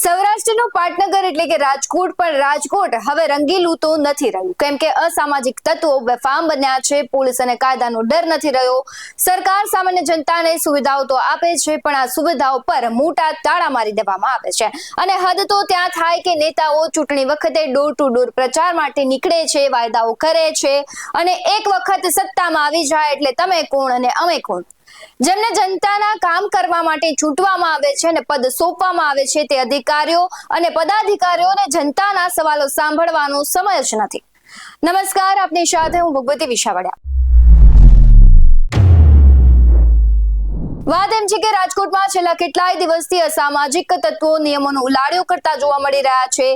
સૌરાષ્ટ્રનું પાટનગર એટલે કે રાજકોટ, પણ રાજકોટ હવે રંગીલું તો નથી રહ્યું, કેમ કે અસામાજિક તત્વો બેફામ બન્યા છે. પોલીસ અને કાયદાનો ડર નથી રહ્યો. સરકાર સામાન્ય જનતાને સુવિધાઓ તો આપે છે, પણ આ સુવિધાઓ પર મોટા તાળા મારી દેવામાં આવે છે. અને હદ તો ત્યાં થાય કે નેતાઓ ચૂંટણી વખતે ડોર ટુ ડોર પ્રચાર માટે નીકળે છે, વાયદાઓ કરે છે, અને એક વખત સત્તામાં આવી જાય એટલે તમે કોણ અને અમે કોણ. જેમને જનતાના કામ કરવા માટે ચૂંટવામાં આવે છે અને પદ સોંપવામાં આવે છે, તે અધિકારીઓ અને પદાધિકારીઓને જનતાના સવાલો સાંભળવાનો સમય જ નથી. નમસ્કાર, આપની સાથે હું ભગવતી વિશાવડિયા. વાત એમ છે કે રાજકોટમાં છેલ્લા કેટલાય દિવસથી અસામાજિક તત્વો નિયમોનો ઉલાળ્યો કરતા જોવા મળી રહ્યા છે.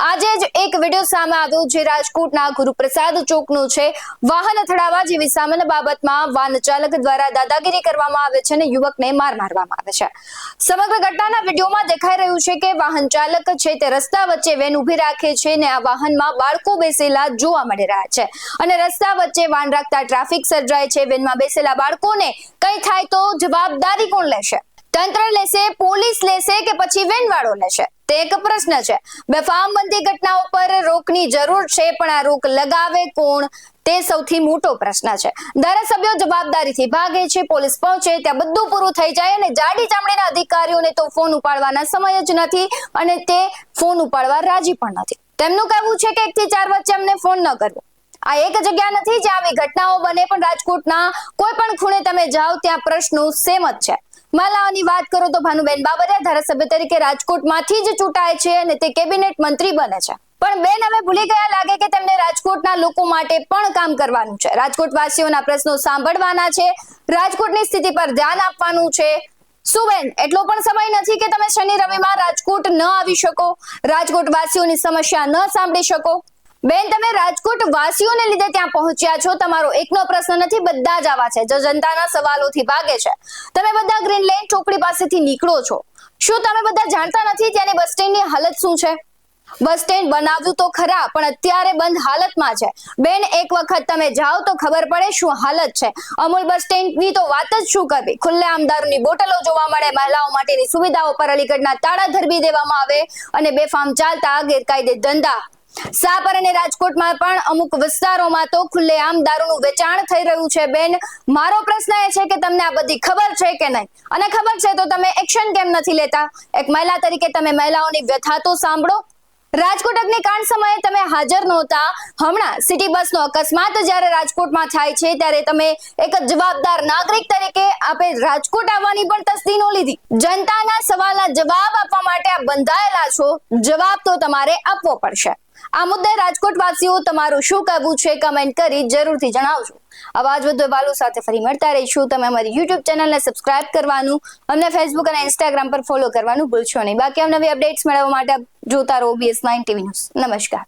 આજે જ એક વિડીયો સામે આવ્યો જે રાજકોટના ગુરુપ્રસાદ ચોકનો છે. વાહન અથડાવા જેવી સામાન્ય બાબતમાં વાહન ચાલક દ્વારા દાદાગીરી કરવામાં આવે છે અને યુવકને માર મારવામાં આવે છે. સમગ્ર ઘટનાના વિડીયોમાં દેખાઈ રહ્યું છે કે વાહન ચાલક છે તે રસ્તા વચ્ચે વેન ઉભી રાખે છે અને આ વાહનમાં બાળકો બેસેલા જોવા મળી રહ્યા છે. અને રસ્તા વચ્ચે વાહન રાખતા ટ્રાફિક સર્જાય છે. વેનમાં બેસેલા બાળકોને કઈ થાય તો જવાબદારી કોણ લેશે? તંત્ર લેશે, પોલીસ લેશે કે પછી વેનવાળો લેશે? તે એક પ્રશ્ન છે. બેફામ બનતી ઘટનાઓ પર રોકની જરૂર છે, પણ આ રોક લગાવે કોણ? તે સૌથી મોટો પ્રશ્ન છે. ધારાસભ્યો જવાબદારીથી ભાગે છે, પોલીસ પહોંચે ત્યાં બધું પૂરું થઈ જાય અને જાડી ચામડીના અધિકારીઓને તો ફોન ઉપાડવાના સમય જ નથી અને તે ફોન ઉપાડવા રાજી પણ નથી. તેમનું કહેવું છે કે 1 થી 4 વચ્ચે અમને ફોન ન કરવો. આ એક જગ્યા નથી જ્યાં આવી ઘટનાઓ બને, પણ રાજકોટના કોઈ પણ ખૂણે તમે જાઓ ત્યાં પ્રશ્નો સેમ જ છે. મહિલાઓની વાત કરો તો ભાનુબેન બાબરિયા ધારાસભ્ય તરીકે રાજકોટમાંથી જ ચૂંટાય છે અને તે કેબિનેટ મંત્રી બને છે. પણ બેન હવે ભૂલી ગયા લાગે કે તેમને રાજકોટના લોકો માટે પણ કામ કરવાનું છે. રાજકોટવાસીઓના પ્રશ્નો સાંભળવાના છે. રાજકોટની સ્થિતિ પર ધ્યાન આપવાનું છે. શું બેન એટલો પણ સમય નથી કે તમે શનિ રવિમાં રાજકોટ ન આવી શકો, રાજકોટવાસીઓની સમસ્યા ન સાંભળી શકો? બેન, તમે રાજકોટ વાસીઓને લીધે ત્યાં પહોંચ્યા છો. તમારો એકનો પ્રશ્ન નથી, બધા જ આવા છે જો જનતાના સવાલોથી ભાગે છે. તમે બધા ગ્રીન લેન ચોકડી પાસેથી નીકળો છો. શું તમે બધા જાણતા નથી ત્યાંની બસ સ્ટેન્ડની હાલત શું છે? બસ સ્ટેન્ડ બનાવ્યું તો ખરા, પણ અત્યારે બંધ હાલતમાં છે. બેન, એક વખત તમે જાઓ તો ખબર પડે શું હાલત છે. અમૂલ બસ સ્ટેન્ડની તો વાત જ શું કરવી. ખુલ્લેઆમ દારૂની બોટલો જોવા મળે, મહિલાઓ માટેની સુવિધાઓ પર અલીગઢના તાળા ધરબી દેવામાં આવે અને બેફામ ચાલતા ગેરકાયદે ધંધા. સાપર અને રાજકોટમાં પણ અમુક વિસ્તારોમાં તો ખુલ્લેઆમ દારૂનું વેચાણ થઈ રહ્યું છે. બેન, મારો પ્રશ્ન એ છે કે તમને આ બધી ખબર છે કે નહીં? અને ખબર છે તો તમે એક્શન કેમ નથી લેતા? એક મહિલા તરીકે તમે મહિલાઓની વ્યથા તો સાંભળો. રાજકોટ અગ્નિકાંડ સમયે તમે હાજર નહોતા. હમણાં સિટી બસનો અકસ્માત જ્યારે રાજકોટમાં થાય છે ત્યારે તમે એક જવાબદાર નાગરિક તરીકે આપે રાજકોટ આવવાની પણ તસ્દી ન લીધી. જનતાના સવાલના જવાબ આપવા માટે આપ બંધાયેલા છો. જવાબ તો તમારે આપવો પડશે. આ મુદ્દે રાજકોટવાસીઓ તમારું શું કહેવું છે કમેન્ટ કરી જરૂરથી જણાવજો. આવા જ વધુ અહેવાલો સાથે ફરી મળતા રહીશું. તમે અમારી YouTube ચેનલને સબસ્ક્રાઇબ કરવાનું, અમને Facebook અને Instagram પર ફોલો કરવાનું ભૂલશો નહીં. બાકી નવી અપડેટ્સ મેળવવા માટે જોતા રહો OBS9 TV ન્યૂઝ. નમસ્કાર.